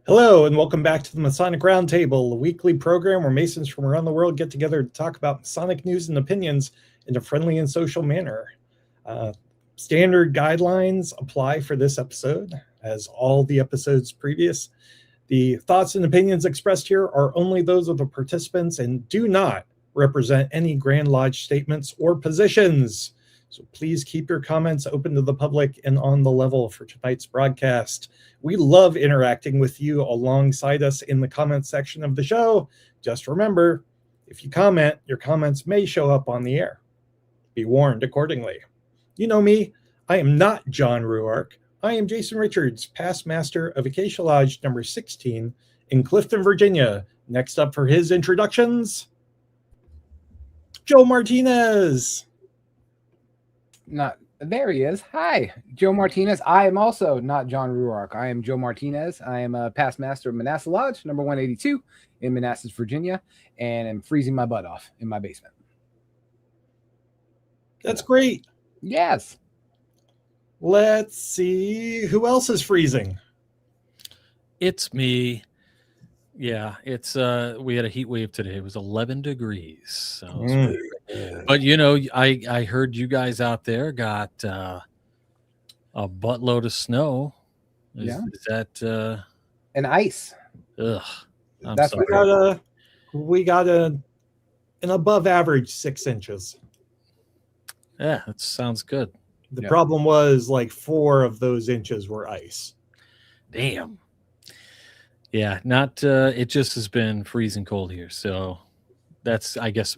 Hello, and welcome back to the Masonic Roundtable, a weekly program where Masons from around the world get together to talk about Masonic news and opinions in a friendly and social manner. Standard guidelines apply for this episode, as all the episodes previous. The thoughts and opinions expressed here are only those of the participants and do not represent any Grand Lodge statements or positions. So please keep your comments open to the public and on the level for tonight's broadcast. We love interacting with you alongside us in the comment section of the show. Just remember, if you comment, your comments may show up on the air. Be warned accordingly. You know me, I am not John Ruark. I am Jason Richards, past master of Acacia Lodge number 16 in Clifton, Virginia. Next up for his introductions, Joe Martinez. There he is. Hi, Joe Martinez. I am also not John Ruark. I am Joe Martinez. I am a past master of Manassas Lodge, number 182 in Manassas, Virginia, and I'm freezing my butt off in my basement. That's great. Yes. Let's see. Who else is freezing? It's me. Yeah, it's we had a heat wave today. It was 11 degrees. So but you know, I heard you guys out there got a buttload of snow. Is that and ice? Ugh. That's sorry. We got an above average 6 inches. Yeah, that sounds good. The problem was like 4 of those inches were ice. Damn. Yeah, not it just has been freezing cold here. So that's, I guess,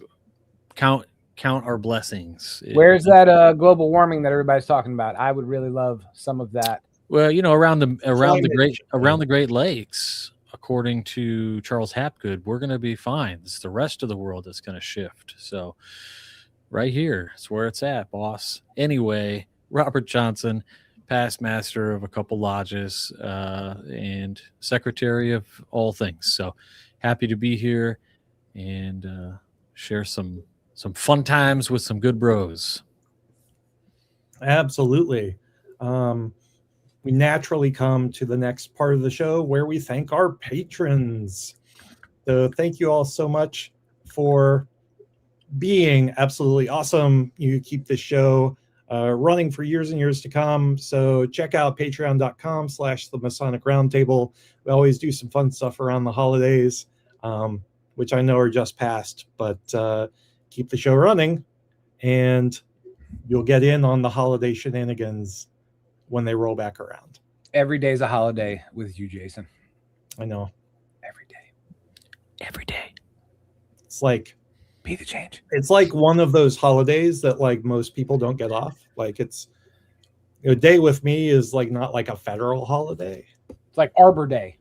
count our blessings. Where's that global warming that everybody's talking about? I would really love some of that. Well, you know, around the Great Lakes, according to Charles Hapgood, we're going to be fine. It's the rest of the world that's going to shift. So right here, it's where it's at, boss. Anyway, Robert Johnson, past master of a couple lodges and secretary of all things. So happy to be here and share some fun times with some good bros. Absolutely. We naturally come to the next part of the show where we thank our patrons. So thank you all so much for being absolutely awesome. You keep this show running for years and years to come. So check out patreon.com/the Masonic Roundtable. We always do some fun stuff around the holidays, which I know are just past, but keep the show running and you'll get in on the holiday shenanigans when they roll back around. Every day's a holiday with you, Jason. I know. Every day. Every day. It's like be the change. It's like one of those holidays that like most people don't get off. Like it's a day with me is like not like a federal holiday. It's like Arbor Day.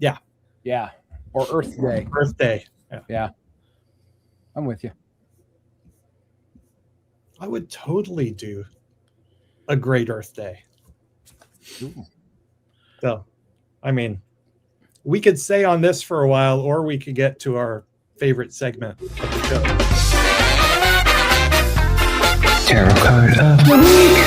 Yeah. Yeah. Or Earth Day. Earth Day. Yeah. I'm with you. I would totally do a great Earth Day. Ooh. So, I mean, we could stay on this for a while, or we could get to our favorite segment of the show. Tarot card of the week.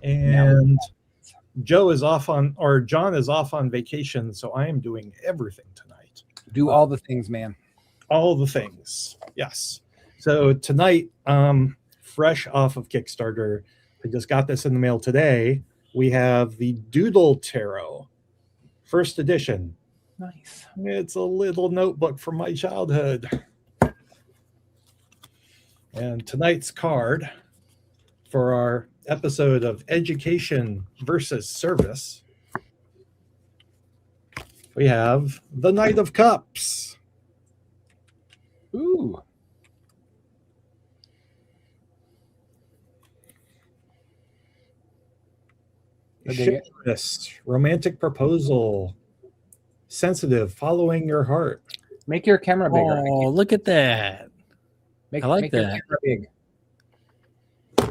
And John is off on vacation, so I am doing everything tonight. Do all the things, man. All the things. Yes. So tonight, fresh off of Kickstarter, I just got this in the mail today. We have the Doodle Tarot, first edition. Nice. It's a little notebook from my childhood. And tonight's card for our episode of Education versus Service, we have the Knight of Cups. Ooh. Chivalrous, romantic proposal, sensitive, following your heart. Make your camera bigger. Oh, look at that. I like your that. camera big.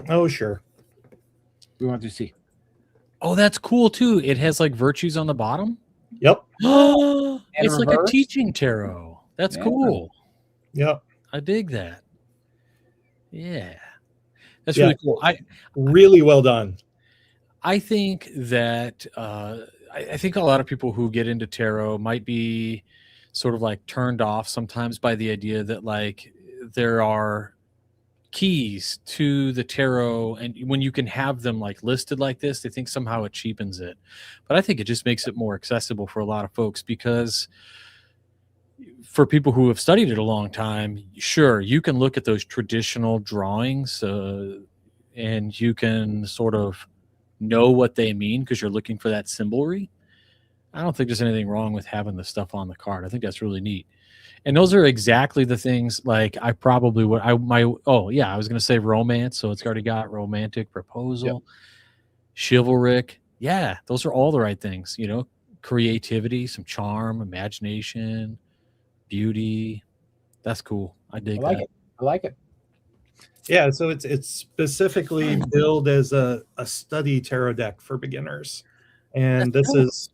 Oh, sure. We want to see. Oh, that's cool too. It has like virtues on the bottom. Yep. It's like a reverse? teaching tarot. That's Yeah. cool. Yep. I dig that. Yeah. That's really cool. Really well done. I think that I think a lot of people who get into tarot might be sort of like turned off sometimes by the idea that like there are keys to the tarot, and when you can have them like listed like this, they think somehow it cheapens it. But I think it just makes it more accessible for a lot of folks, because for people who have studied it a long time, sure, you can look at those traditional drawings and you can sort of know what they mean because you're looking for that symbolry. I don't think there's anything wrong with having the stuff on the card. I think that's really neat. And those are exactly the things like I probably would. I was going to say romance. So it's already got romantic, proposal, chivalric. Yeah, those are all the right things. You know, creativity, some charm, imagination, beauty. That's cool. I dig that. I like it. Yeah, so it's specifically billed as a study tarot deck for beginners, and this is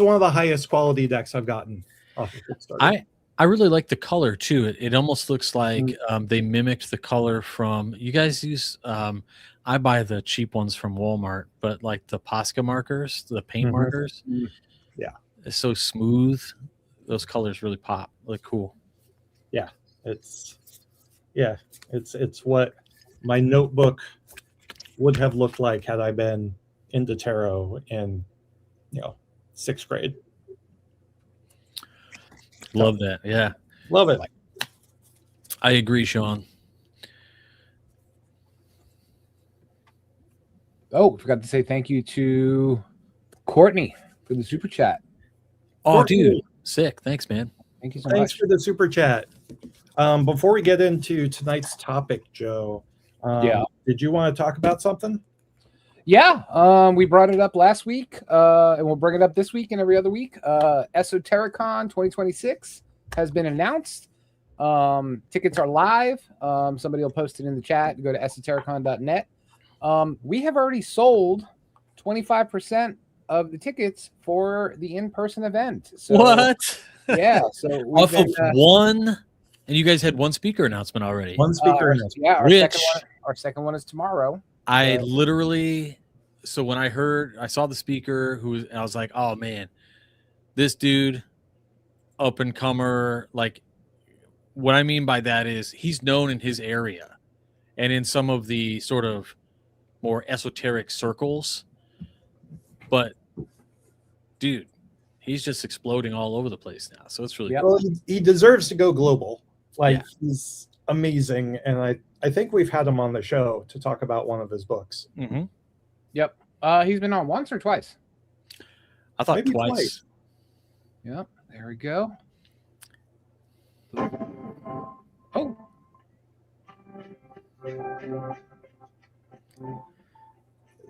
one of the highest quality decks I've gotten off of Kickstarter. I really like the color too. It almost looks like they mimicked the color from, you guys use I buy the cheap ones from Walmart, but like the Posca markers, the paint markers. Yeah, it's so smooth. Those colors really pop. Like cool. Yeah, it's what my notebook would have looked like had I been into tarot in 6th grade. Love that. Yeah. Love it. I agree, Sean. Oh, forgot to say thank you to Courtney for the super chat. Oh, Courtney. dude. Sick. Thanks, man. Thank you so Thanks much. for the super chat. Before we get into tonight's topic, Joe, did you want to talk about something? Yeah, we brought it up last week, and we'll bring it up this week and every other week. Esotericon 2026 has been announced. Tickets are live. Somebody will post it in the chat. Go to esotericon.net. We have already sold 25% of the tickets for the in-person event. So, what? Yeah. So off of one, and you guys had one speaker announcement already. One speaker announcement. Yeah, Which our second one is tomorrow. I literally, so when I saw the speaker I was like, oh man, this dude, up and comer. Like, what I mean by that is he's known in his area and in some of the sort of more esoteric circles, but dude, he's just exploding all over the place now. So it's really cool. Well, he deserves to go global. He's amazing, and I think we've had him on the show to talk about one of his books. Mm-hmm. Yep. He's been on once or twice? I thought maybe twice. Yep. There we go. Oh.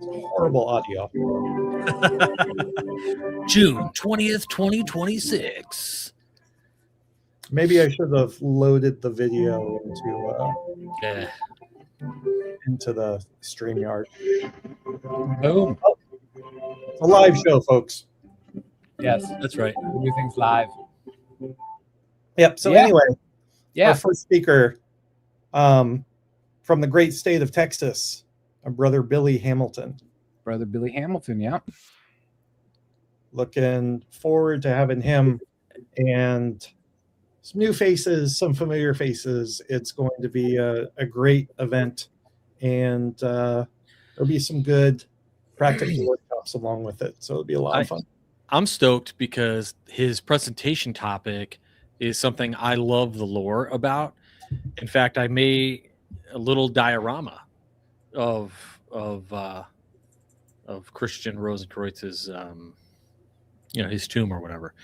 Horrible audio. June 20th, 2026. Maybe I should have loaded the video into the StreamYard. Boom. Oh, it's a live show, folks. Yes, that's right. We do things live. Yep. So anyway, our first speaker from the great state of Texas, our brother Billy Hamilton. Brother Billy Hamilton, yeah. Looking forward to having him and some new faces, some familiar faces. It's going to be a great event, and there'll be some good practical workshops along with it. So it'll be a lot of fun. I'm stoked because his presentation topic is something I love the lore about. In fact, I made a little diorama of Christian Rosenkreuz's his tomb or whatever.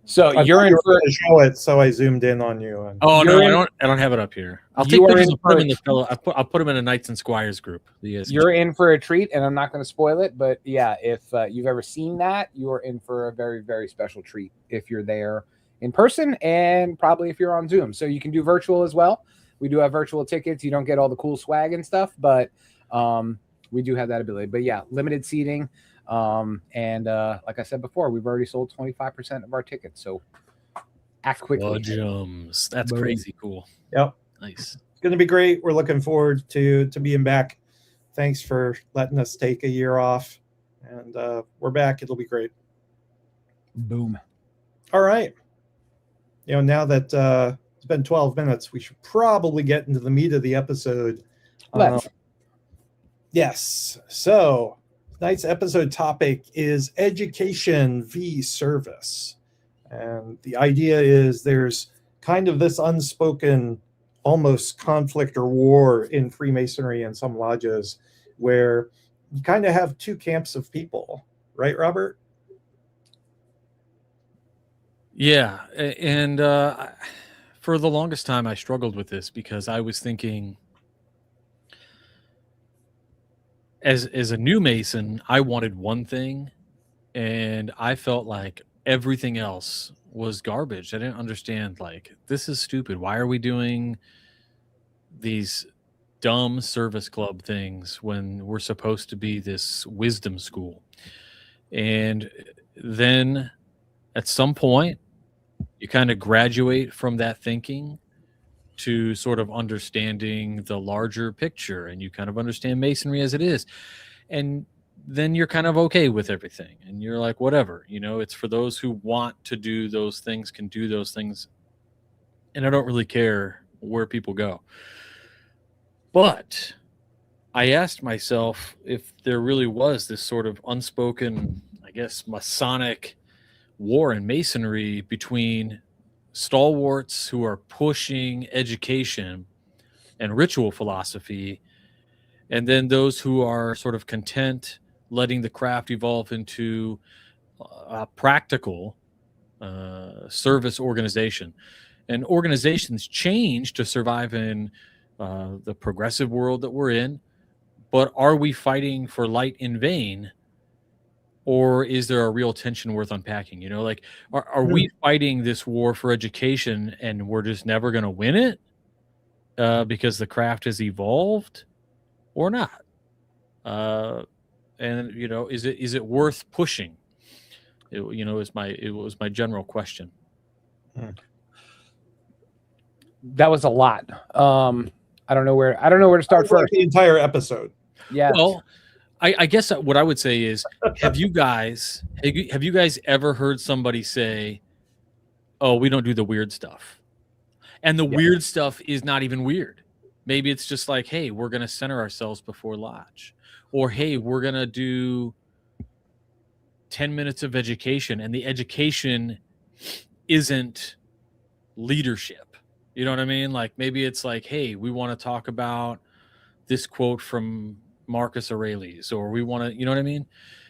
So you're in for to show it, so I zoomed in on you. And no, I don't have it up here. I'll take pictures and put them in the fellow. I'll put them in a Knights and Squires group. You're in for a treat, and I'm not going to spoil it, but yeah, if you've ever seen that, you're in for a very, very special treat if you're there in person, and probably if you're on Zoom. So you can do virtual as well. We do have virtual tickets. You don't get all the cool swag and stuff, but we do have that ability. But yeah, limited seating. And like I said before, we've already sold 25% of our tickets. So act quickly. That's crazy cool. Yep. Nice. It's going to be great. We're looking forward to being back. Thanks for letting us take a year off, and we're back. It'll be great. Boom. All right. Now that it's been 12 minutes, we should probably get into the meat of the episode. Let's. Yes. So tonight's episode topic is education v. service. And the idea is there's kind of this unspoken almost conflict or war in Freemasonry and some lodges where you kind of have two camps of people. Right, Robert? Yeah. And for the longest time, I struggled with this because I was thinking, as a new Mason, I wanted one thing, and I felt like everything else was garbage. I didn't understand, like, this is stupid. Why are we doing these dumb service club things when we're supposed to be this wisdom school? And then at some point, you kind of graduate from that thinking to sort of understanding the larger picture, and you kind of understand Masonry as it is. And then you're kind of okay with everything. And you're like, whatever, it's for those who want to do those things, can do those things. And I don't really care where people go. But I asked myself if there really was this sort of unspoken, I guess, Masonic war in Masonry between stalwarts who are pushing education and ritual philosophy, and then those who are sort of content letting the craft evolve into a practical service organization. And organizations change to survive in the progressive world that we're in, but are we fighting for light in vain? Or is there a real tension worth unpacking? Like, are we fighting this war for education and we're just never going to win it because the craft has evolved, or not? And is it worth pushing? It was my general question. That was a lot. I don't know where to start first. The entire episode. Yeah. Well, I guess what I would say is, have you guys ever heard somebody say, "Oh, we don't do the weird stuff," and the weird stuff is not even weird? Maybe it's just like, "Hey, we're going to center ourselves before lodge," or "Hey, we're going to do 10 minutes of education," and the education isn't leadership. You know what I mean? Like, maybe it's like, "Hey, we want to talk about this quote from Marcus Aurelius," or we want to, you know what I mean?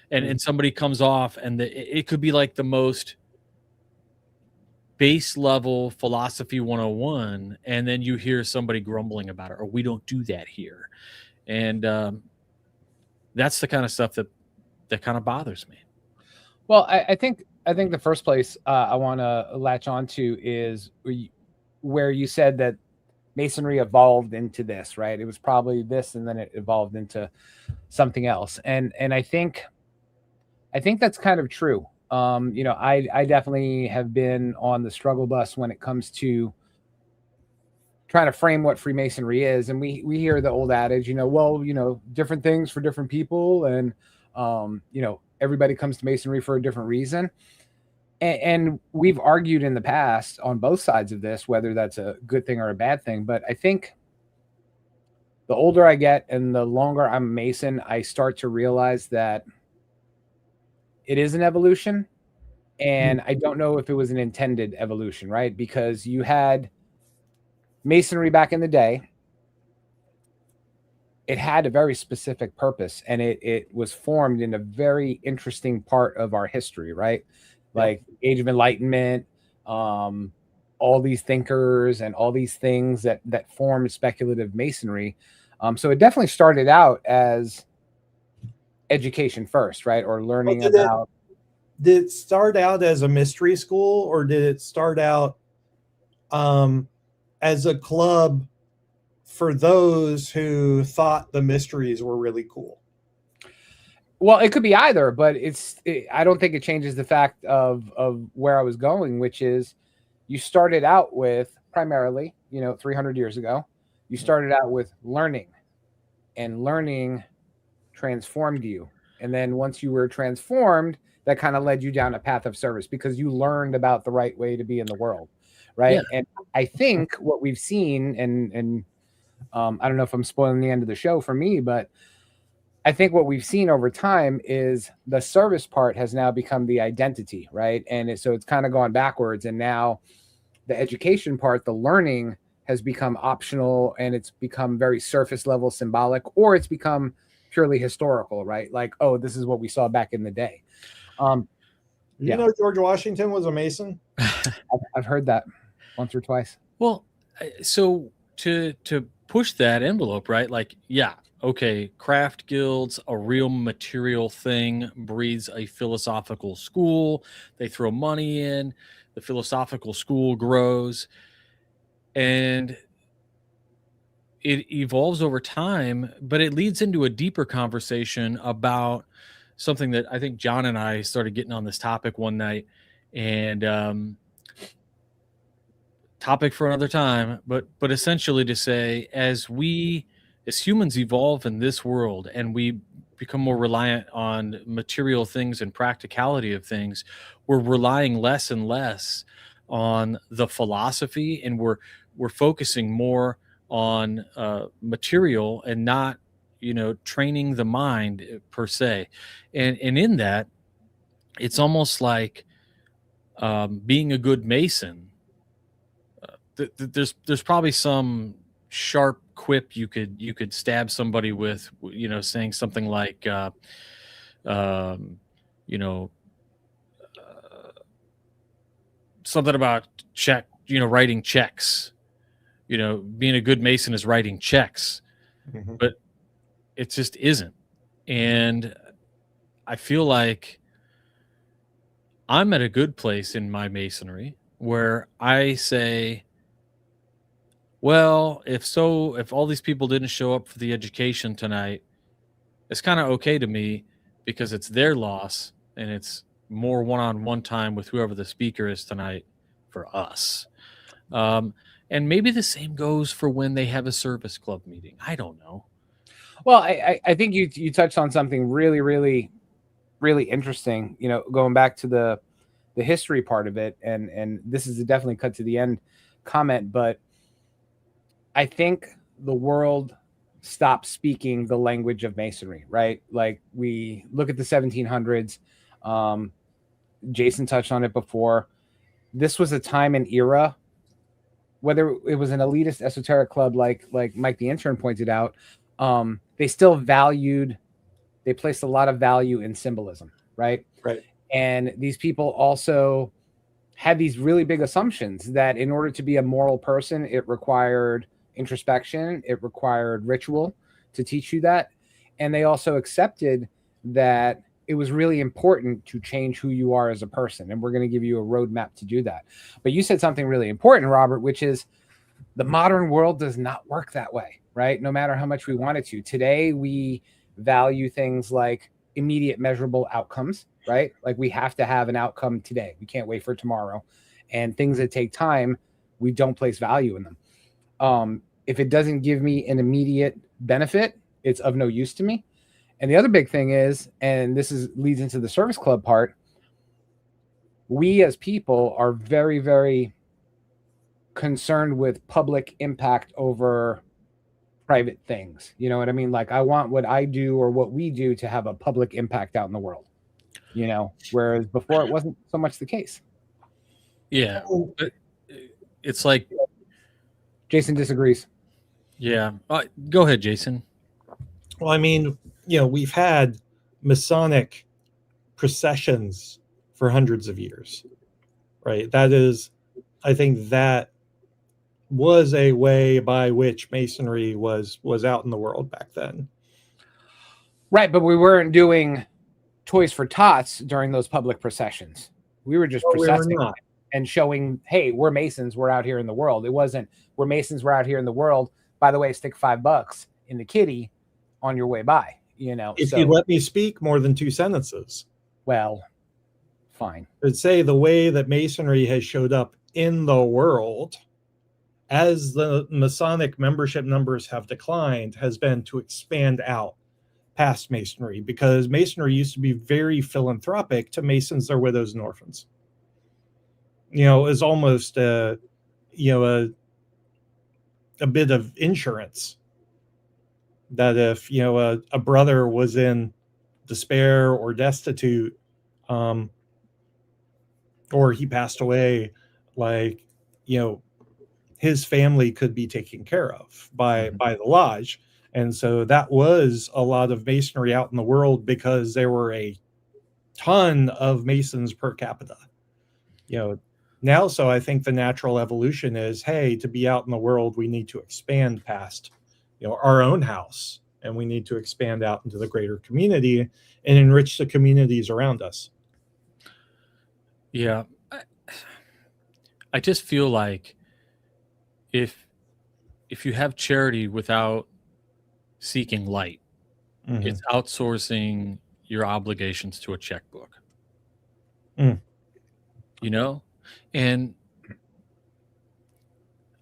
And somebody comes off, and it could be like the most base level philosophy 101, and then you hear somebody grumbling about it, or "We don't do that here." And that's the kind of stuff that kind of bothers me. Well, I think the first place I want to latch on to is where you said that Masonry evolved into this, right? It was probably this, and then it evolved into something else. And I think that's kind of true. I definitely have been on the struggle bus when it comes to trying to frame what Freemasonry is. And we hear the old adage, different things for different people. And, everybody comes to Masonry for a different reason. And we've argued in the past on both sides of this, whether that's a good thing or a bad thing. But I think the older I get and the longer I'm a Mason, I start to realize that it is an evolution. And I don't know if it was an intended evolution, right? Because you had Masonry back in the day. It had a very specific purpose, and it was formed in a very interesting part of our history, right? Like Age of Enlightenment, all these thinkers and all these things that formed speculative Masonry. So it definitely started out as education first, right? Or learning about. Did it start out as a mystery school, or did it start out as a club for those who thought the mysteries were really cool? Well, it could be either, but I don't think it changes the fact of where I was going, which is you started out with primarily, 300 years ago, You started out with learning, and learning transformed you. And then once you were transformed, that kind of led you down a path of service because you learned about the right way to be in the world. Right. Yeah. And I think what we've seen, and I don't know if I'm spoiling the end of the show for me, but I think what we've seen over time is the service part has now become the identity, right? And so it's kind of gone backwards. And now the education part, the learning, has become optional, and it's become very surface level symbolic, or it's become purely historical, right? Like, oh, this is what we saw back in the day. You know, George Washington was a Mason. I've heard that once or twice. Well, so to push that envelope, right? Like, yeah, okay, craft guilds, a real material thing, breeds a philosophical school. They throw money in, the philosophical school grows, and it evolves over time, but it leads into a deeper conversation about something that I think John and I started getting on this topic one night, and topic for another time, but essentially to say, as humans evolve in this world and we become more reliant on material things and practicality of things, we're relying less and less on the philosophy, and we're focusing more on material and not, training the mind per se. And in that, it's almost like being a good Mason. There's probably some sharp quip you could stab somebody with, saying something like, something about writing checks. Being a good Mason is writing checks, but it just isn't. And I feel like I'm at a good place in my Masonry where I say, well, if all these people didn't show up for the education tonight, it's kind of okay to me because it's their loss and it's more one-on-one time with whoever the speaker is tonight for us. And maybe the same goes for when they have a service club meeting. I don't know. Well, I think you touched on something really, really, really interesting, going back to the history part of it. And this is a definitely cut to the end comment, but I think the world stopped speaking the language of Masonry, right? Like, we look at the 1700s. Jason touched on it before. This was a time and era, whether it was an elitist esoteric club like Mike the intern pointed out, they placed a lot of value in symbolism, right? Right. And these people also had these really big assumptions that in order to be a moral person, it required introspection, it required ritual to teach you that. And they also accepted that it was really important to change who you are as a person. And we're going to give you a roadmap to do that. But you said something really important, Robert, which is the modern world does not work that way, right? No matter how much we want it to. Today, we value things like immediate measurable outcomes, right? Like, we have to have an outcome today. We can't wait for tomorrow. And things that take time, we don't place value in them. If it doesn't give me an immediate benefit, it's of no use to me. And the other big thing is, and this leads into the service club part, we as people are very, very concerned with public impact over private things. You know what I mean? Like, I want what I do or what we do to have a public impact out in the world, whereas before it wasn't so much the case. Yeah. It's like, Jason disagrees. Yeah. Go ahead, Jason. Well, I mean, we've had Masonic processions for hundreds of years, right? I think that was a way by which Masonry was out in the world back then. Right, but we weren't doing Toys for Tots during those public processions. We were just processing and showing, hey, we're Masons, we're out here in the world. It wasn't, we're Masons, we're out here in the world. By the way, stick $5 in the kitty on your way by, If you let me speak more than 2 sentences. Well, fine. I'd say the way that Masonry has showed up in the world as the Masonic membership numbers have declined, has been to expand out past Masonry, because Masonry used to be very philanthropic to Masons, their widows, and orphans. You know, it was almost a bit of insurance that if, you know, a brother was in despair or destitute, or he passed away, like, you know, his family could be taken care of by the lodge. And so that was a lot of Masonry out in the world, because there were a ton of Masons per capita, you know. Now, so I think the natural evolution is, hey, to be out in the world, we need to expand past, you know, our own house, and we need to expand out into the greater community and enrich the communities around us. Yeah. I just feel like if you have charity without seeking light, it's outsourcing your obligations to a checkbook. You know? And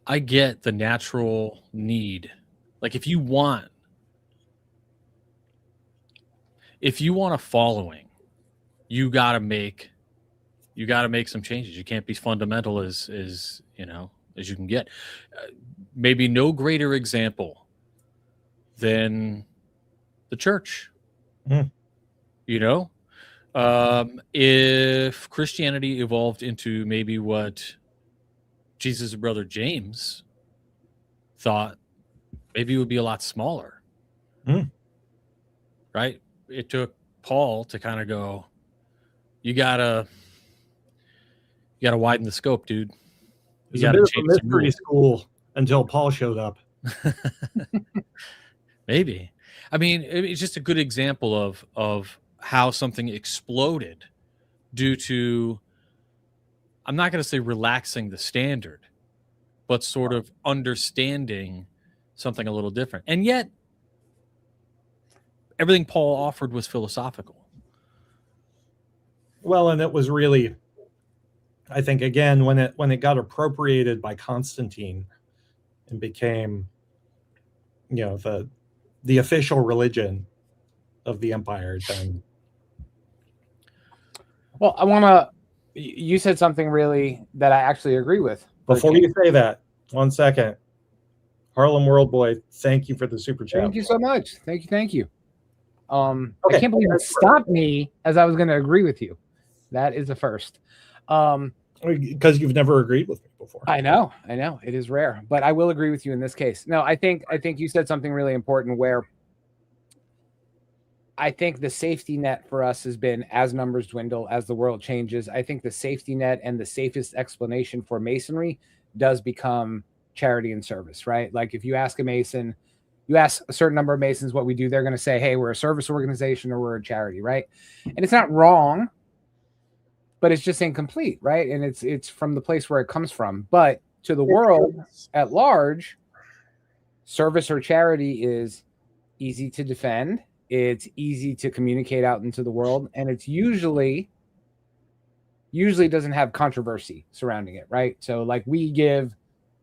I get the natural need. Like, if you want a following, you got to make some changes. You can't be fundamental as you know, as you can get. Maybe no greater example than the church. You know, if Christianity evolved into maybe what Jesus' brother James thought, maybe it would be a lot smaller. Right? It took Paul to kind of go, you gotta widen the scope, dude. It was a bit of a mystery school until Paul showed up. Maybe. I mean, it's just a good example of how something exploded due to, I'm not going to say relaxing the standard, but sort of understanding something a little different. And yet, everything Paul offered was philosophical. Well, and it was really, I think, again, when it got appropriated by Constantine and became, you know, the official religion of the empire, then. Well, I want to. You said something really that I actually agree with. Before you say that, 1 second. Harlem World Boy, thank you for the super chat. Thank you so much. Thank you. Okay. I can't believe it stopped me as I was going to agree with you. That is a first. Because you've never agreed with me before. I know. It is rare, but I will agree with you in this case. No, I think you said something really important where I think the safety net for us has been, as numbers dwindle, as the world changes, I think the safety net and the safest explanation for Masonry does become charity and service, right? Like, if you ask a Mason, you ask a certain number of Masons what we do, they're going to say, hey, we're a service organization or we're a charity, right? And it's not wrong, but it's just incomplete, right? And it's from the place where it comes from. But to the world at large, service or charity is easy to defend. It's easy to communicate out into the world, and it's usually doesn't have controversy surrounding it, right? So, like, we give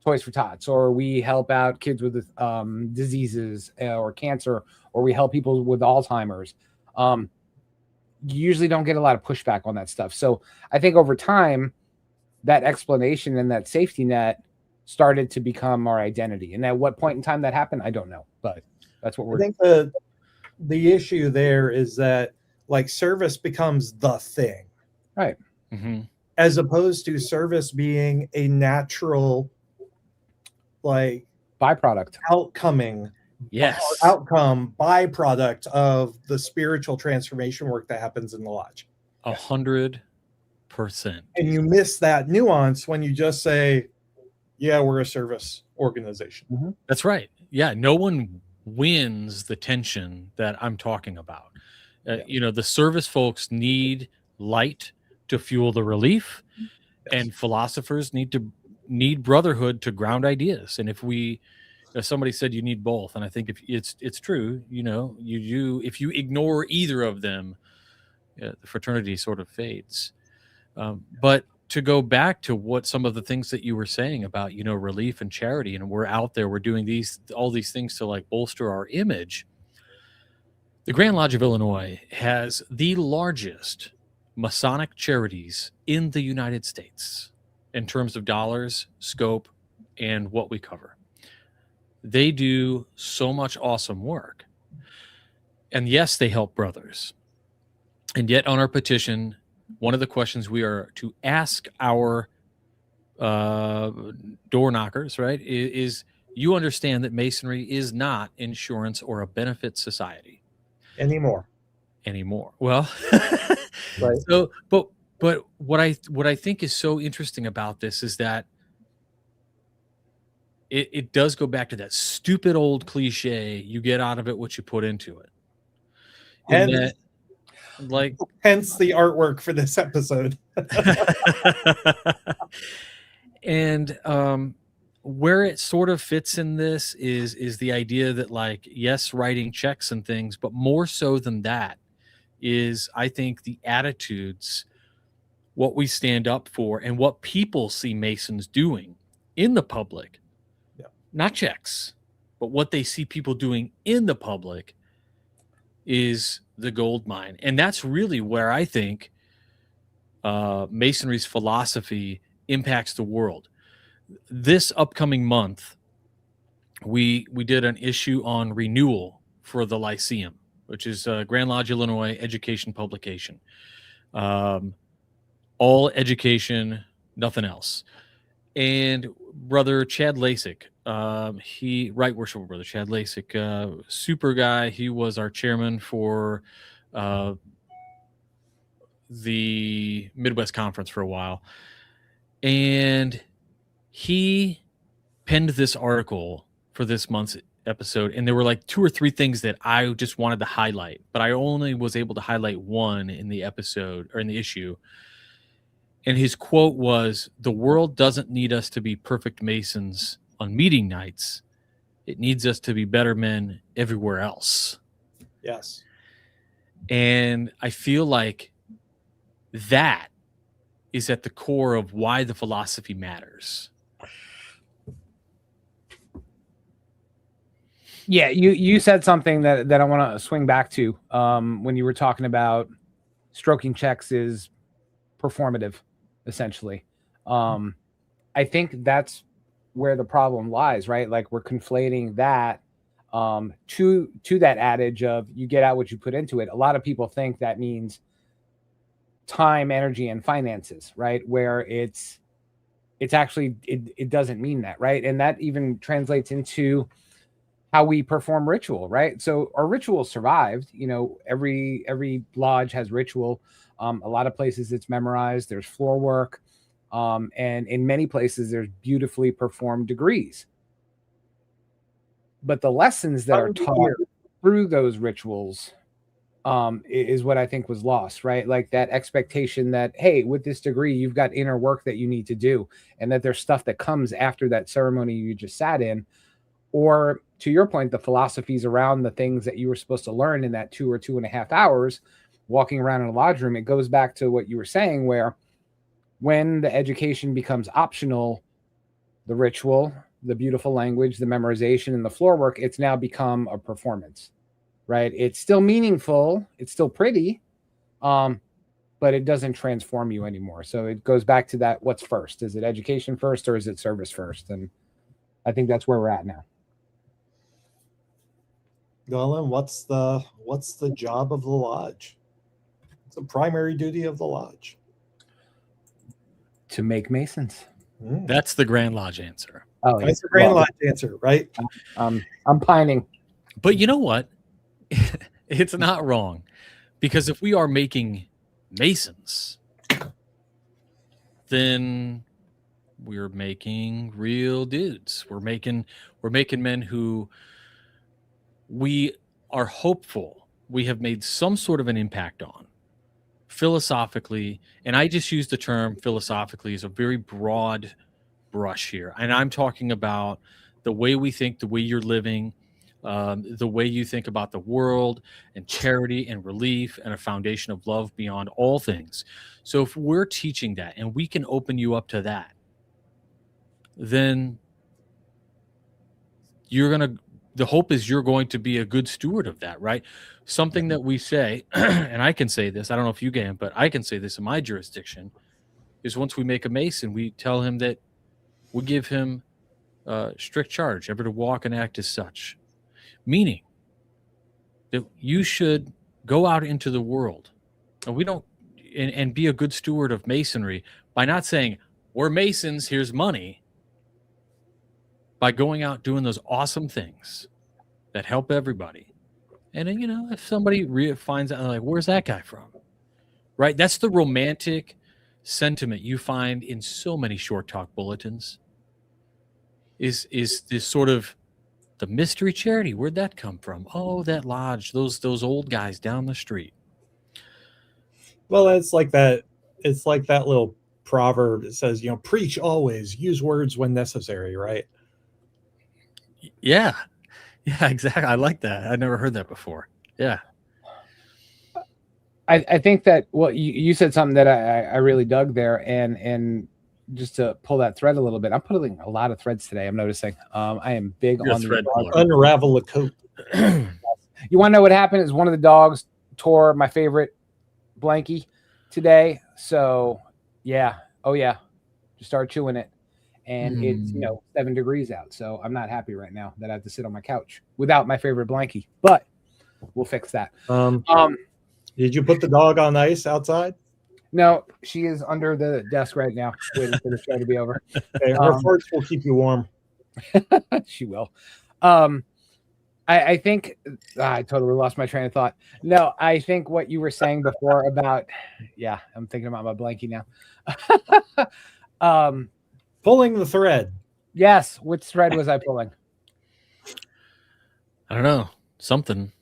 Toys for Tots, or we help out kids with diseases or cancer, or we help people with Alzheimer's. You usually don't get a lot of pushback on that stuff. So I think over time, that explanation and that safety net started to become our identity. And at what point in time that happened, I don't know, but that's what we're. I think the issue there is that, like, service becomes the thing, right? As opposed to service being a natural, like, byproduct, outcome byproduct of the spiritual transformation work that happens in the lodge. 100%. And you miss that nuance when you just say, yeah, we're a service organization. That's right. Yeah, no one wins the tension that I'm talking about. You know, the service folks need light to fuel the relief, and philosophers need brotherhood to ground ideas. And if somebody said you need both, and I think if it's true, you know, if you ignore either of them, the fraternity sort of fades. But to go back to what some of the things that you were saying about, you know, relief and charity, and we're out there, we're doing all these things to like bolster our image. The Grand Lodge of Illinois has the largest Masonic charities in the United States in terms of dollars, scope, and what we cover. They do so much awesome work. And yes, they help brothers. And yet on our petition, one of the questions we are to ask our door knockers, right, is you understand that Masonry is not insurance or a benefit society Anymore. Well, Right. so but what I think is so interesting about this is that it does go back to that stupid old cliche, you get out of it what you put into it. And that, like, hence the artwork for this episode. and where it sort of fits in this is the idea that, like, yes, writing checks and things, but more so than that is, I think, the attitudes, what we stand up for, and what people see Masons doing in the public. Yeah. Not checks, but what they see people doing in the public is the gold mine. And that's really where I think Masonry's philosophy impacts the world. This upcoming month, we did an issue on renewal for the Lyceum, which is Grand Lodge, Illinois education publication. All education, nothing else. And Brother Chad Lasik, Right Worshipful Brother Chad Lasik, super guy. He was our chairman for the Midwest Conference for a while. And he penned this article for this month's episode, and there were like 2 or 3 things that I just wanted to highlight, but I only was able to highlight one in the episode or in the issue. And his quote was, "The world doesn't need us to be perfect Masons on meeting nights. It needs us to be better men everywhere else." Yes. And I feel like that is at the core of why the philosophy matters. Yeah, you said something that I want to swing back to when you were talking about stroking checks is performative, essentially. I think that's where the problem lies, right? Like, we're conflating that to that adage of you get out what you put into it. A lot of people think that means time, energy, and finances, right? Where it's actually it doesn't mean that, right? And that even translates into how we perform ritual, right? So our ritual survived. You know, every lodge has ritual. A lot of places it's memorized. There's floor work, and in many places there's beautifully performed degrees. But the lessons that are taught through those rituals is what I think was lost, right? Like that expectation that, hey, with this degree, you've got inner work that you need to do, and that there's stuff that comes after that ceremony you just sat in. Or to your point, the philosophies around the things that you were supposed to learn in that 2 or 2.5 hours walking around in a lodge room. It goes back to what you were saying, where when the education becomes optional, the ritual, the beautiful language, the memorization, and the floor work, it's now become a performance, right? It's still meaningful. It's still pretty, but it doesn't transform you anymore. So it goes back to that. What's first? Is it education first, or is it service first? And I think that's where we're at now. Golan, what's the job of the lodge? It's a primary duty of the lodge. To make Masons. That's the Grand Lodge answer. Oh, that's the Grand Lodge answer, right? I'm pining. But you know what? It's not wrong, because if we are making Masons, then we're making real dudes. We're making men who we are hopeful we have made some sort of an impact on philosophically. And I just use the term philosophically as a very broad brush here. And I'm talking about the way we think, the way you're living, the way you think about the world and charity and relief and a foundation of love beyond all things. So if we're teaching that and we can open you up to that, then the hope is you're going to be a good steward of that, right? Something that we say, and I can say this, I don't know if you can, but I can say this in my jurisdiction, is once we make a Mason, we tell him that we give him strict charge, ever to walk and act as such. Meaning that you should go out into the world and be a good steward of Masonry by not saying, we're Masons, here's money, by going out doing those awesome things that help everybody. And then, if somebody finds out, like, where's that guy from? Right? That's the romantic sentiment you find in so many short talk bulletins. Is this sort of the mystery charity? Where'd that come from? Oh, that lodge, those old guys down the street. Well, it's like that little proverb that says, preach always, use words when necessary, right? Yeah, exactly. I like that. I never heard that before. Yeah. I think that, well, you said something that I really dug there, and just to pull that thread a little bit, I'm putting a lot of threads today. I'm noticing. I am big on thread the unravel the coat. You want to know what happened? Is one of the dogs tore my favorite blankie today. So yeah, just start chewing it, and it's 7 degrees out. So I'm not happy right now that I have to sit on my couch without my favorite blankie. But we'll fix that. Did you put the dog on ice outside? No, she is under the desk right now, waiting for the show to be over. Okay, her farts will keep you warm. She will. I think I totally lost my train of thought. No, I think what you were saying before about, I'm thinking about my blankie now. Pulling the thread. Yes. Which thread was I pulling? I don't know. Something.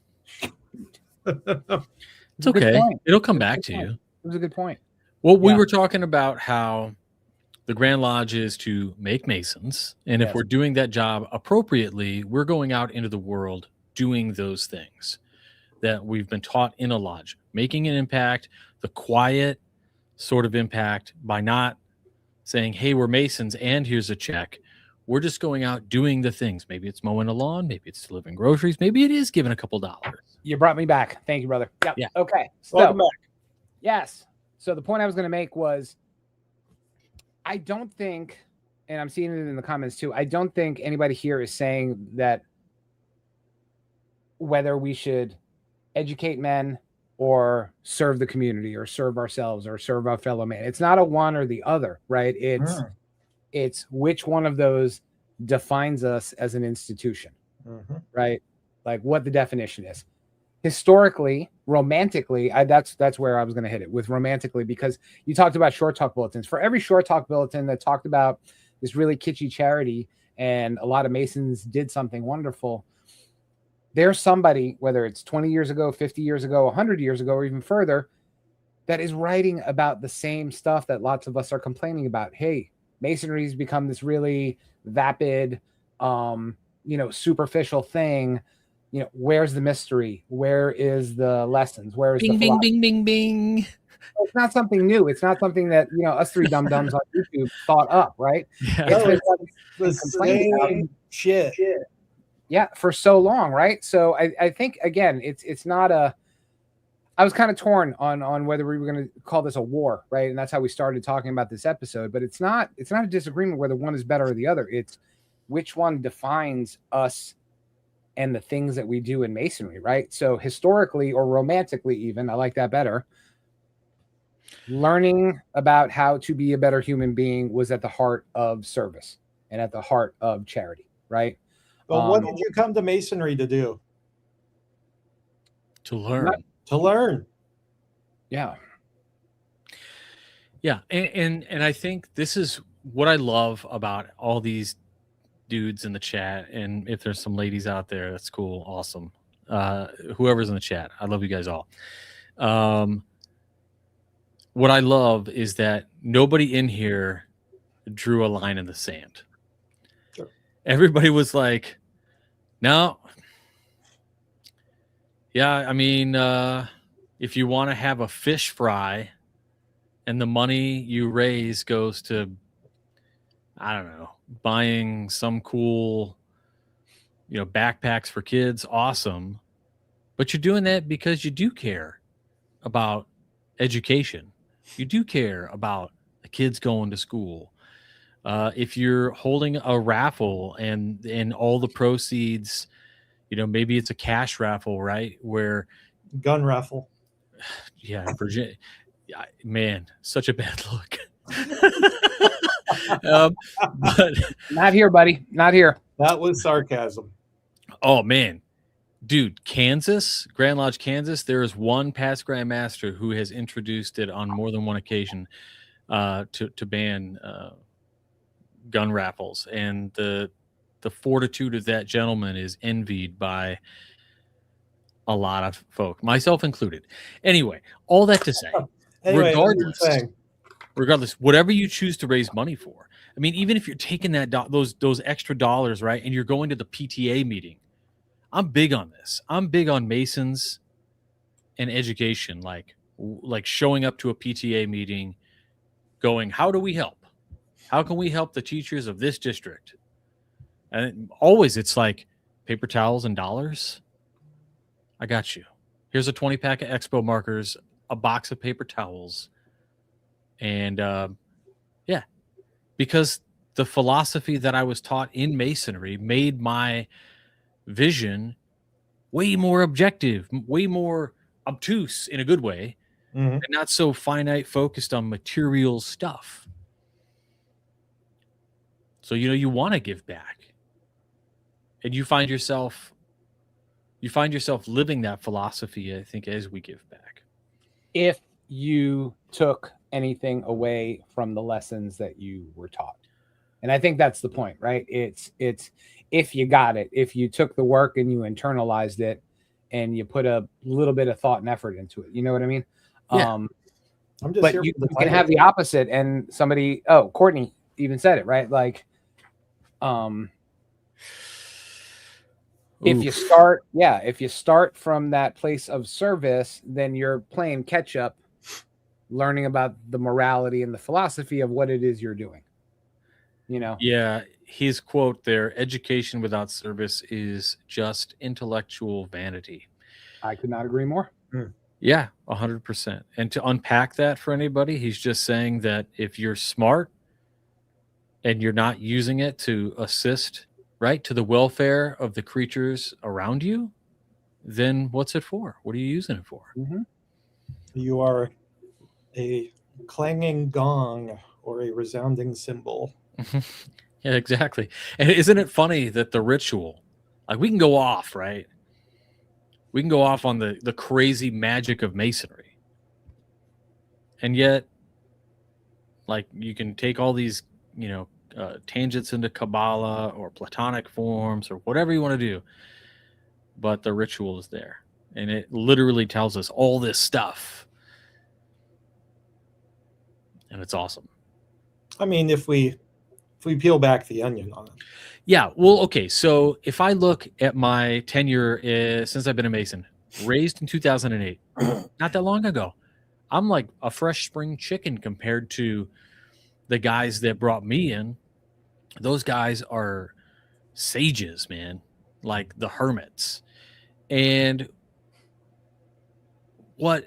It's okay. It'll come back to you. It was a good point. Well, we were talking about how the Grand Lodge is to make Masons. And if we're doing that job appropriately, we're going out into the world doing those things that we've been taught in a lodge, making an impact, the quiet sort of impact by not saying, hey, we're Masons and here's a check. We're just going out doing the things. Maybe it's mowing a lawn. Maybe it's delivering groceries. Maybe it is giving a couple dollars. You brought me back. Thank you, brother. Yep. Yeah. Okay. Welcome back. Yes. So the point I was going to make was, I don't think, and I'm seeing it in the comments too, I don't think anybody here is saying that whether we should educate men or serve the community or serve ourselves or serve our fellow man. It's not a one or the other, right? It's which one of those defines us as an institution, right? Like what the definition is. Historically, romantically, that's where I was going to hit it with romantically, because you talked about short talk bulletins. For every short talk bulletin that talked about this really kitschy charity and a lot of Masons did something wonderful, there's somebody, whether it's 20 years ago, 50 years ago, 100 years ago, or even further, that is writing about the same stuff that lots of us are complaining about. Hey, Masonry's become this really vapid, superficial thing. Where's the mystery? Where is the lessons? Where is the philosophy? Bing, bing, bing. It's not something new. It's not something that us three dum-dums on YouTube thought up, right? Yeah. It's the same shit. Yeah, for so long, right? So I think again, it's not a. I was kind of torn on whether we were going to call this a war, right? And that's how we started talking about this episode. But it's not a disagreement whether one is better or the other. It's which one defines us and the things that we do in Masonry, right? So historically or romantically, even, I like that better. Learning about how to be a better human being was at the heart of service and at the heart of charity, right? But what did you come to Masonry to do? To learn. To learn. Yeah. Yeah. And I think this is what I love about all these dudes in the chat. And if there's some ladies out there, that's cool. Awesome. Whoever's in the chat, I love you guys all. What I love is that nobody in here drew a line in the sand. Sure. Everybody was like, no, Yeah, I mean, if you want to have a fish fry and the money you raise goes to, I don't know, buying some cool, backpacks for kids, awesome. But you're doing that because you do care about education. You do care about the kids going to school. If you're holding a raffle and all the proceeds, maybe it's a cash raffle, right? Where Gun raffle. Yeah, Virginia. Man, such a bad look. But Not here, buddy. Not here. That was sarcasm. oh man, dude, Kansas, Grand Lodge, Kansas. There is one past Grand Master who has introduced it on more than one occasion to ban gun raffles, and the fortitude of that gentleman is envied by a lot of folk, myself included. Anyway, all that to say, Anyway, regardless, whatever you choose to raise money for. I mean, even if you're taking that those extra dollars, right, and you're going to the PTA meeting, I'm big on this. I'm big on Masons and education, like showing up to a PTA meeting, going, how do we help? How can we help the teachers of this district? And always it's like paper towels and dollars. I got you. Here's a 20-pack of Expo markers, a box of paper towels. And yeah, because the philosophy that I was taught in Masonry made my vision way more objective, way more obtuse in a good way, and not so finite focused on material stuff. So, you want to give back, and you find yourself living that philosophy, I think, as we give back. If you took anything away from the lessons that you were taught. And I think that's the point, right? It's if you got it, if you took the work and you internalized it and you put a little bit of thought and effort into it. You know what I mean? Yeah. I'm just but you can have the opposite, and somebody, Courtney even said it, right? Like, if you start from that place of service, then you're playing catch up, learning about the morality and the philosophy of what it is you're doing. Yeah, his quote there, education without service is just intellectual vanity. I could not agree more. Yeah, 100%. And to unpack that for anybody, he's just saying that if you're smart and you're not using it to assist, right, to the welfare of the creatures around you, then what's it for? What are you using it for? You are a clanging gong or a resounding cymbal. Yeah, exactly. And isn't it funny that the ritual, like, we can go off, right? We can go off on the crazy magic of Masonry. And yet, like, you can take all these, tangents into Kabbalah or Platonic forms or whatever you want to do. But the ritual is there. And it literally tells us all this stuff. And it's awesome. I mean, if we peel back the onion on it. Yeah, well, okay. So if I look at my tenure since I've been a Mason, raised in 2008, not that long ago, I'm like a fresh spring chicken compared to the guys that brought me in. Those guys are sages, man, like the hermits. And what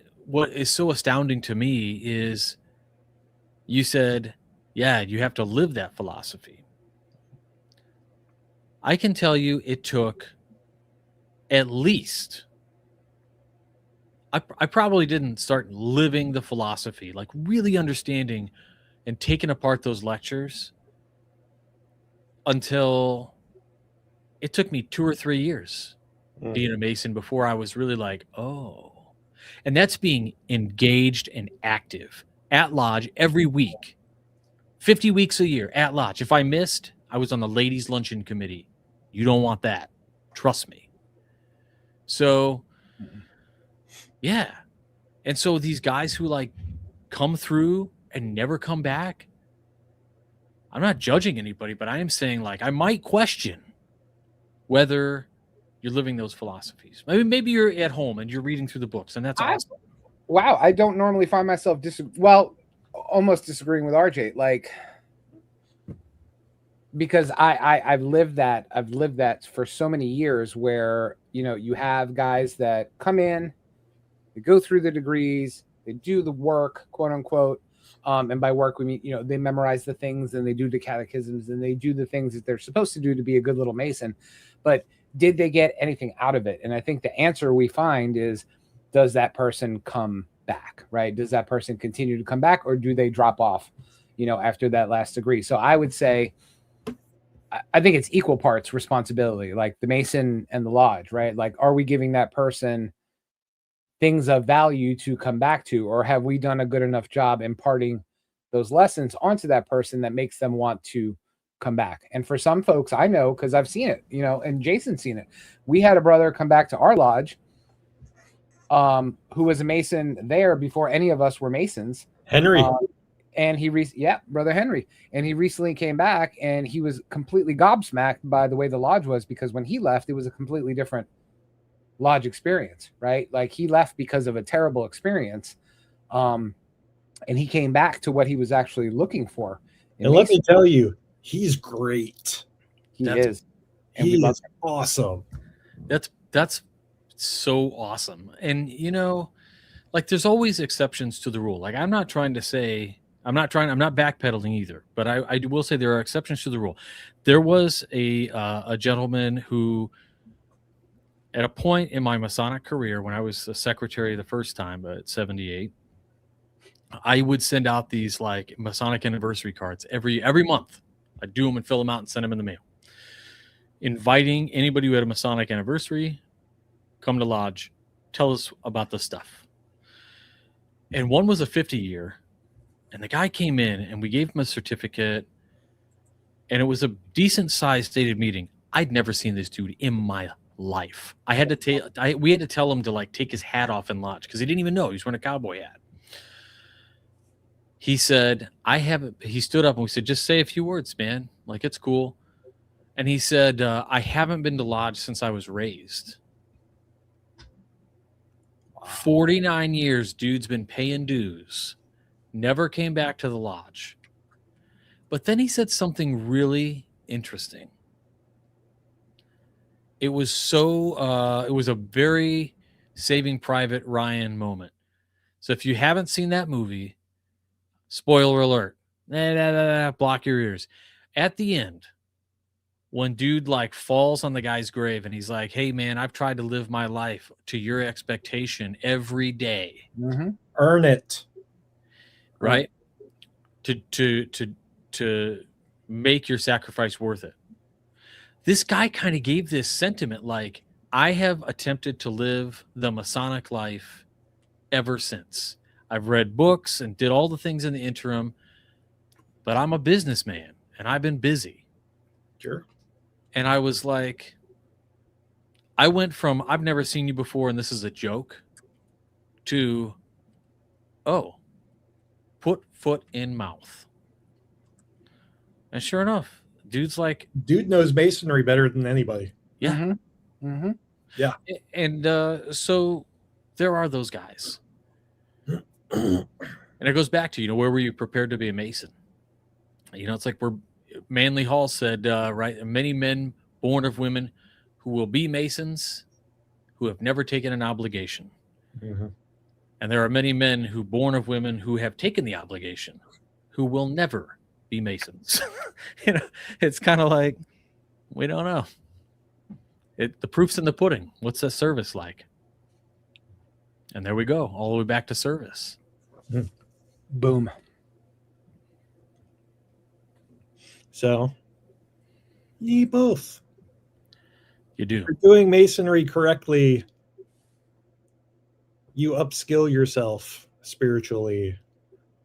is so astounding to me is you said, yeah, you have to live that philosophy. I can tell you it took at least, I probably didn't start living the philosophy, like really understanding and taking apart those lectures until it took me 2 or 3 years being a Mason before I was really like, oh. And that's being engaged and active at Lodge every week. 50 weeks a year at Lodge. If I missed, I was on the ladies' luncheon committee. You don't want that. Trust me. So, yeah. And so these guys who like come through and never come back, I'm not judging anybody, but I am saying, like, I might question whether You're living those philosophies. Maybe you're at home and you're reading through the books, and that's awesome. Wow, I don't normally find myself almost disagreeing with RJ, like, because I've lived that for so many years, where you have guys that come in, they go through the degrees, they do the work, quote unquote, and by work we mean they memorize the things and they do the catechisms and they do the things that they're supposed to do to be a good little Mason, but did they get anything out of it? And I think the answer we find is, does that person come back, right? Does that person continue to come back, or do they drop off, after that last degree? So I would say, I think it's equal parts responsibility, like the Mason and the Lodge, right? Like, are we giving that person things of value to come back to, or have we done a good enough job imparting those lessons onto that person that makes them want to come back? And for some folks, I know, because I've seen it, and Jason's seen it. We had a brother come back to our lodge, who was a Mason there before any of us were Masons. Henry. And Brother Henry. And he recently came back, and he was completely gobsmacked by the way the lodge was, because when he left, it was a completely different lodge experience, right? Like, he left because of a terrible experience. And he came back to what he was actually looking for. And let me tell you, he's great. He is. And he is awesome. That's so awesome. And like, there's always exceptions to the rule. Like, I'm not backpedaling either, but I will say there are exceptions to the rule. There was a gentleman who, at a point in my Masonic career, when I was a secretary the first time at 78, I would send out these like Masonic anniversary cards every month. I'd do them and fill them out and send them in the mail, inviting anybody who had a Masonic anniversary, come to lodge, tell us about the stuff. And one was a 50-year, and the guy came in and we gave him a certificate, and it was a decent sized stated meeting. I'd never seen this dude in my life. We had to tell him to like take his hat off in lodge, because he didn't even know he was wearing a cowboy hat. He said, he stood up and we said, just say a few words, man. Like, it's cool. And he said, I haven't been to lodge since I was raised. 49 years, dude's been paying dues. Never came back to the lodge. But then he said something really interesting. It was it was a very Saving Private Ryan moment. So if you haven't seen that movie, spoiler alert, block your ears. At the end, when dude like falls on the guy's grave and he's like, hey man, I've tried to live my life to your expectation every day. Mm-hmm. Earn it. Right? To make your sacrifice worth it. This guy kind of gave this sentiment like, I have attempted to live the Masonic life ever since. I've read books and did all the things in the interim, but I'm a businessman and I've been busy. Sure. And I was like, I went from, I've never seen you before and this is a joke, to, oh, put foot in mouth. And sure enough, dude's like, dude knows Masonry better than anybody. Yeah. Mm-hmm. Mm-hmm. Yeah. And so there are those guys. And it goes back to, where were you prepared to be a Mason? It's like Manly Hall said, right? Many men born of women who will be Masons who have never taken an obligation. Mm-hmm. And there are many men who born of women who have taken the obligation who will never be Masons. It's kind of like, we don't know. The proof's in the pudding. What's that service like? And there we go, all the way back to service. Boom. So, ye both. You do. If you're doing Masonry correctly, you upskill yourself spiritually,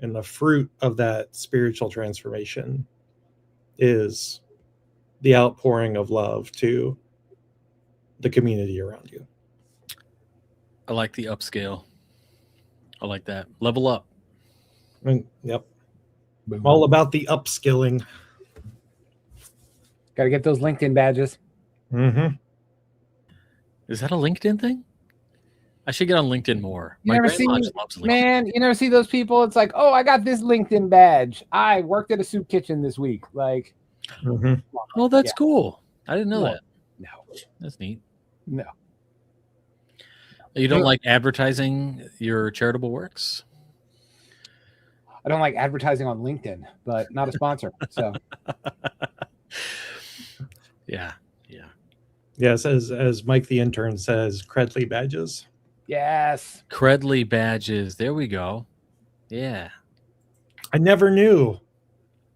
and the fruit of that spiritual transformation is the outpouring of love to the community around you. I like the upscale. I like that. Level up. Yep. All about the upskilling. Got to get those LinkedIn badges. Mm-hmm. Is that a LinkedIn thing? I should get on LinkedIn more. You My never grandma see, just loves LinkedIn. man, you never see those people. It's like, oh, I got this LinkedIn badge. I worked at a soup kitchen this week. Like, Oh, that's Yeah. cool. I didn't know No. that. No, That's neat. no. You don't like advertising your charitable works? I don't like advertising on LinkedIn, but not a sponsor. So Yeah. Yes, as Mike the intern says, Credly badges. yes, Credly badges. There we go. Yeah. I never knew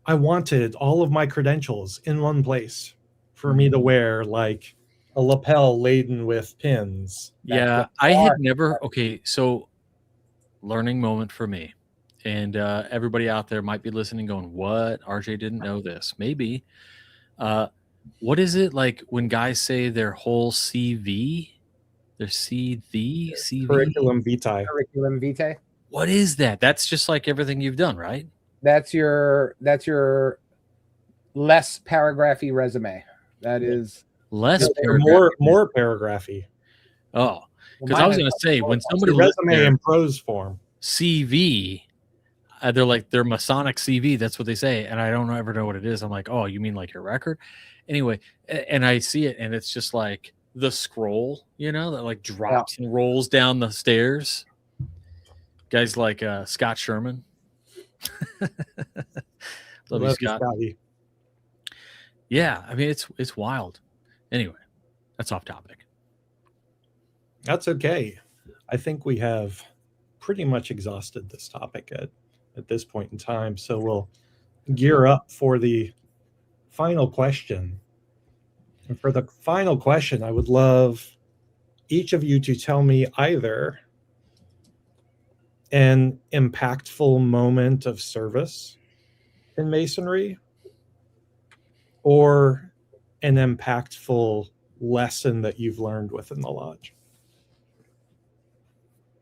I wanted all of my credentials in one place for me to wear, like a lapel laden with pins. Yeah. I had never. Okay. So, learning moment for me. And everybody out there might be listening going, what? RJ didn't know this. Maybe. What is it like when guys say their whole CV? Their CV? Curriculum vitae. curriculum vitae. What is that? That's just like everything you've done, right? That's your less paragraphy resume. That is Less Or more paragraphy. Oh, because I was going to say when somebody Your lists resume their in prose form. CV, they're like their Masonic CV. That's what they say, and I don't ever know what it is. I'm like, oh, you mean like your record? Anyway, and I see it, and it's just like the scroll, that like drops and rolls down the stairs. Guys like Scott Sherman. Love you, Scott. Scotty. Yeah, I mean it's wild. Anyway, that's off topic. That's okay. I think we have pretty much exhausted this topic at this point in time. So we'll gear up for the final question. And for the final question, I would love each of you to tell me either an impactful moment of service in Masonry or an impactful lesson that you've learned within the lodge.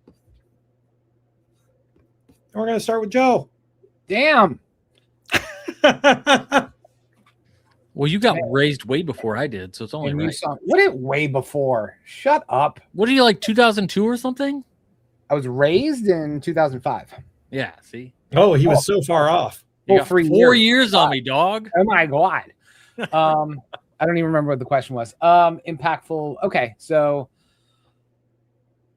And we're going to start with Joe. damn. Well, you got raised way before I did, so it's only And you right. saw what it way before. Shut up. What are you like 2002 or something? I was raised in 2005. Yeah, see? Oh, he was so far off. You Well, got 3 4 years. years on me, dog. Oh my god. I don't even remember what the question was. Impactful. Okay, so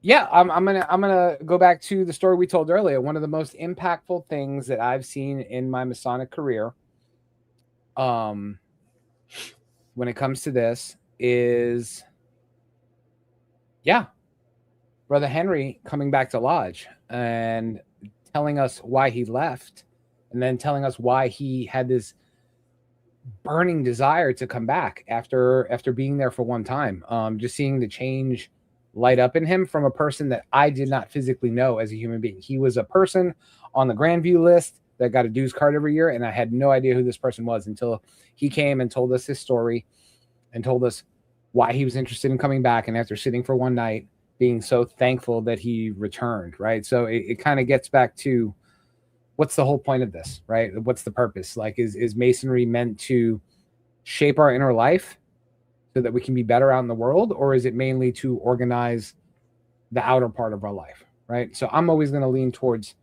yeah, I'm gonna go back to the story we told earlier. One of the most impactful things that I've seen in my Masonic career, when it comes to this, is Brother Henry coming back to Lodge and telling us why he left, and then telling us why he had this burning desire to come back after being there for one time. Just seeing the change light up in him from a person that I did not physically know as a human being. He was a person on the Grandview list that got a dues card every year, and I had no idea who this person was until he came and told us his story and told us why he was interested in coming back, and after sitting for one night being so thankful that he returned, right? So it kind of gets back to what's the whole point of this, right? What's the purpose? Like, is Masonry meant to shape our inner life so that we can be better out in the world, or is it mainly to organize the outer part of our life, right? So I'm always going to lean towards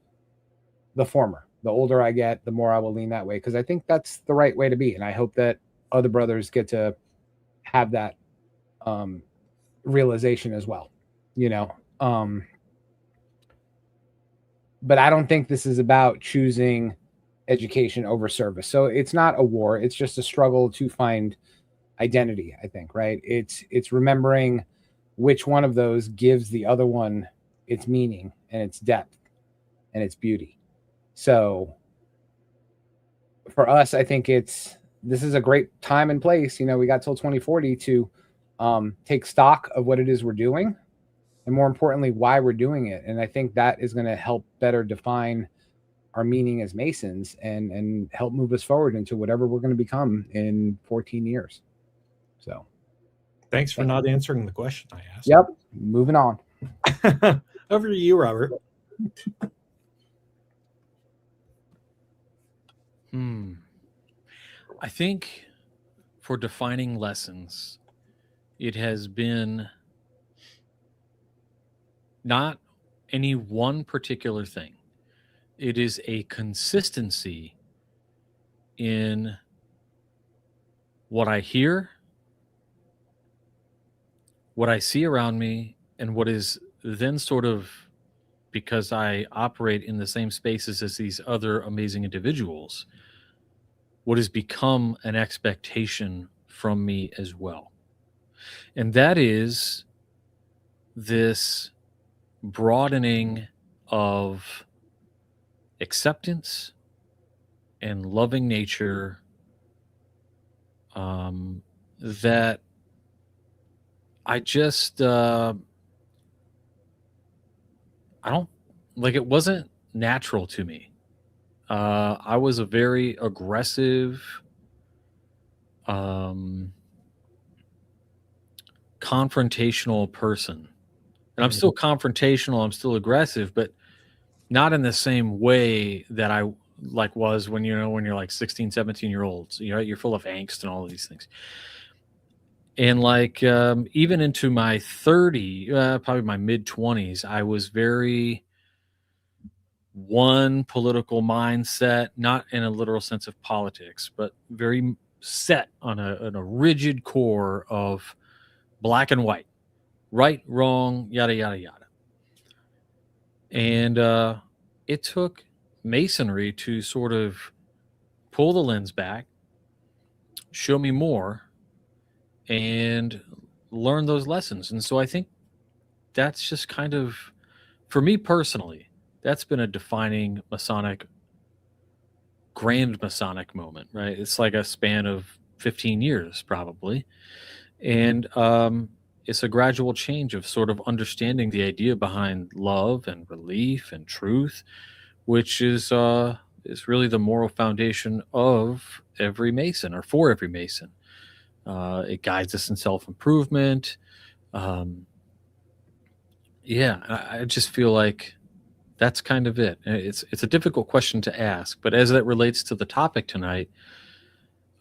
the former. The older I get, the more I will lean that way, because I think that's the right way to be, and I hope that other brothers get to have that realization as well, but I don't think this is about choosing education over service. So it's not a war. It's just a struggle to find identity, I think, right? It's remembering which one of those gives the other one its meaning and its depth and its beauty. So for us, I think this is a great time and place. We got till 2040 to take stock of what it is we're doing, and more importantly, why we're doing it. And I think that is going to help better define our meaning as Masons and help move us forward into whatever we're going to become in 14 years. So Thanks for not answering the question I asked. Yep. Moving on. Over to you, Robert. I think for defining lessons, it has been not any one particular thing. It is a consistency in what I hear, what I see around me, and what is then sort of, because I operate in the same spaces as these other amazing individuals, what has become an expectation from me as well. And that is this broadening of acceptance and loving nature, that I just I don't like. It wasn't natural to me. I was a very aggressive, confrontational person, and I'm still confrontational. I'm still aggressive, but not in the same way that I was when you're like 16, 17 year olds. You're full of angst and all of these things. And even into my probably my mid 20s, I was very one political mindset, not in a literal sense of politics, but very set on a rigid core of black and white, right, wrong, yada, yada, yada. And it took Masonry to sort of pull the lens back, show me more, and learn those lessons. And so I think that's just kind of, for me personally, that's been a defining grand Masonic moment, right? It's like a span of 15 years probably. And it's a gradual change of sort of understanding the idea behind love and relief and truth, which is really the moral foundation of every Mason, or for every Mason. It guides us in self-improvement. I just feel like that's kind of it. It's a difficult question to ask, but as that relates to the topic tonight,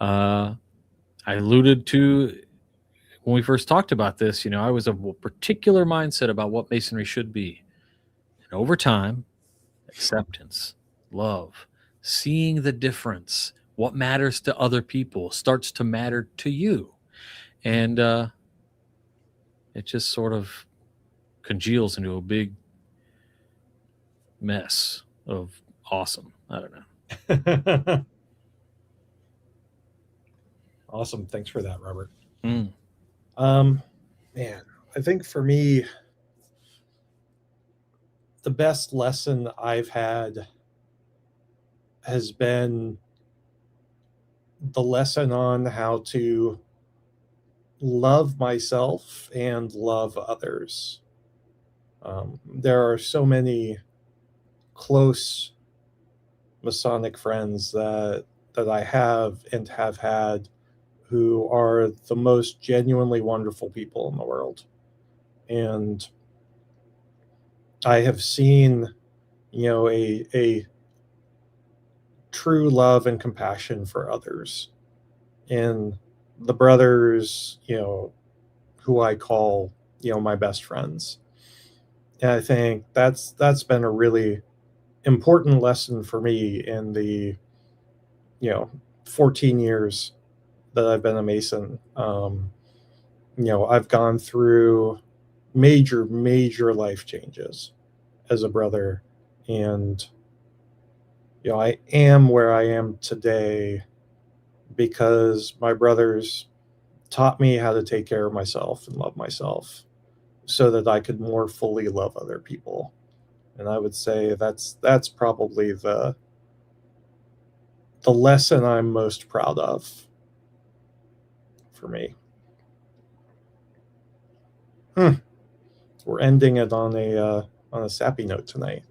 I alluded to when we first talked about this. I was of a particular mindset about what Masonry should be, and over time, acceptance, love, seeing the difference, what matters to other people starts to matter to you, and it just sort of congeals into a big mess of awesome. I don't know. Awesome. Thanks for that, Robert. Man, I think for me, the best lesson I've had has been the lesson on how to love myself and love others. There are so many close Masonic friends that I have and have had who are the most genuinely wonderful people in the world. And I have seen, a true love and compassion for others in the brothers, who I call, my best friends. And I think that's been a really important lesson for me in the, 14 years that I've been a Mason. I've gone through major life changes as a brother, and I am where I am today because my brothers taught me how to take care of myself and love myself so that I could more fully love other people. And I would say that's probably the lesson I'm most proud of for me. We're ending it on a sappy note tonight.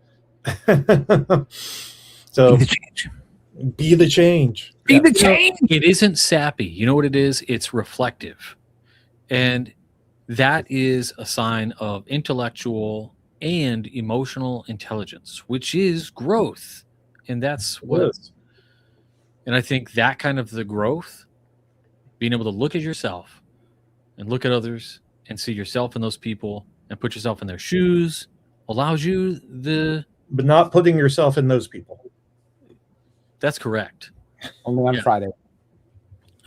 So Be the change. Be the change. Be the change. it isn't sappy. You know what it is? It's reflective. And that is a sign of intellectual and emotional intelligence, which is growth. And that's what, and I think that kind of the growth, being able to look at yourself and look at others and see yourself in those people and put yourself in their shoes allows you the. But not putting yourself in those people. That's correct. Only on Friday.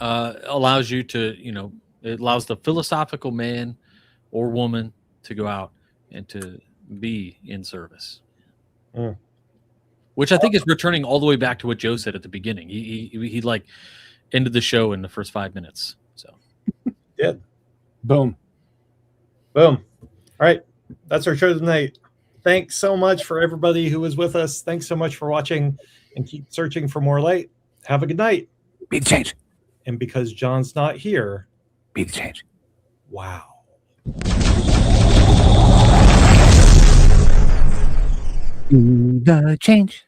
Allows you to, it allows the philosophical man or woman to go out and to be in service. Which I think is returning all the way back to what Joe said at the beginning. He like ended the show in the first 5 minutes. So yeah. Boom. All right. That's our show tonight. Thanks so much for everybody who was with us. Thanks so much for watching, and keep searching for more light. Have a good night. Be the change. And because John's not here, be the change. Wow. Be the change.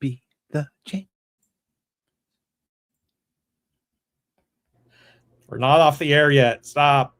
Be the change. We're not off the air yet. Stop.